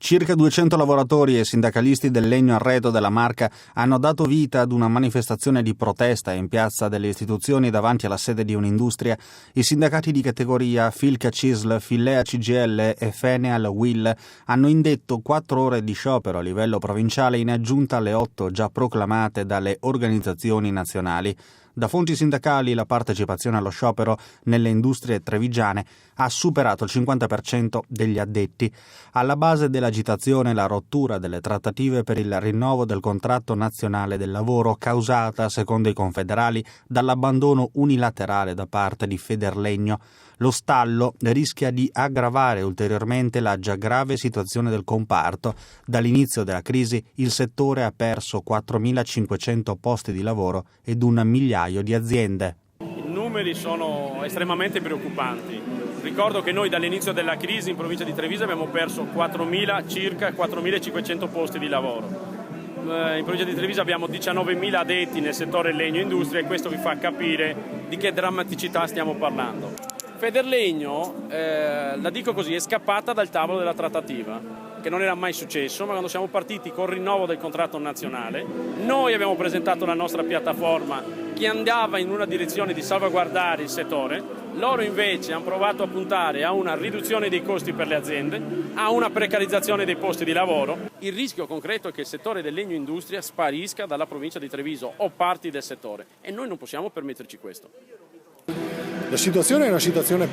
Circa 200 lavoratori e sindacalisti del legno arredo della Marca hanno dato vita ad una manifestazione di protesta in piazza delle istituzioni davanti alla sede di Un'Industria. I sindacati di categoria Filca CISL, Fillea CGL e Feneal WIL hanno indetto 4 ore di sciopero a livello provinciale in aggiunta alle 8 già proclamate dalle organizzazioni nazionali. Da fonti sindacali la partecipazione allo sciopero nelle industrie trevigiane ha superato il 50% degli addetti. Alla base dell'agitazione la rottura delle trattative per il rinnovo del contratto nazionale del lavoro causata, secondo i confederali, dall'abbandono unilaterale da parte di Federlegno. Lo stallo rischia di aggravare ulteriormente la già grave situazione del comparto. Dall'inizio della crisi il settore ha perso 4.500 posti di lavoro ed 1 migliaio di aziende. I numeri sono estremamente preoccupanti. Ricordo che noi dall'inizio della crisi in provincia di Treviso abbiamo perso circa 4.500 posti di lavoro. In provincia di Treviso abbiamo 19.000 addetti nel settore legno e industria e questo vi fa capire di che drammaticità stiamo parlando. Federlegno, la dico così, è scappata dal tavolo della trattativa, che non era mai successo, ma quando siamo partiti col rinnovo del contratto nazionale, noi abbiamo presentato la nostra piattaforma che andava in una direzione di salvaguardare il settore, loro invece hanno provato a puntare a una riduzione dei costi per le aziende, a una precarizzazione dei posti di lavoro. Il rischio concreto è che il settore del legno industria sparisca dalla provincia di Treviso o parti del settore e noi non possiamo permetterci questo. La situazione è una situazione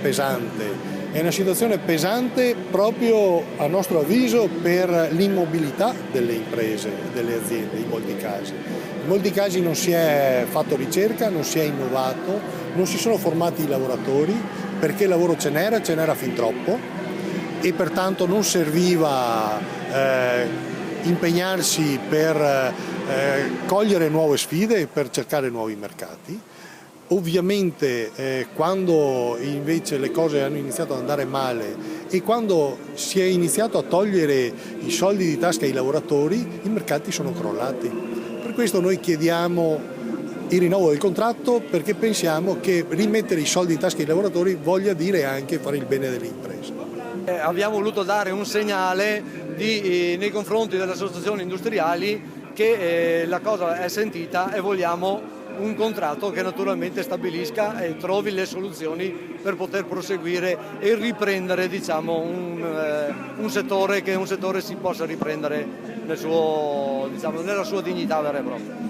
pesante proprio a nostro avviso per l'immobilità delle imprese, delle aziende in molti casi. In molti casi non si è fatto ricerca, non si è innovato, non si sono formati i lavoratori perché il lavoro ce n'era fin troppo e pertanto non serviva impegnarsi per cogliere nuove sfide e per cercare nuovi mercati. Ovviamente quando invece le cose hanno iniziato ad andare male e quando si è iniziato a togliere i soldi di tasca ai lavoratori, i mercati sono crollati. Per questo noi chiediamo il rinnovo del contratto perché pensiamo che rimettere i soldi in tasca ai lavoratori voglia dire anche fare il bene delle imprese. Abbiamo voluto dare un segnale nei confronti delle associazioni industriali che la cosa è sentita e vogliamo un contratto che naturalmente stabilisca e trovi le soluzioni per poter proseguire e riprendere un settore si possa riprendere nella sua dignità vera e propria.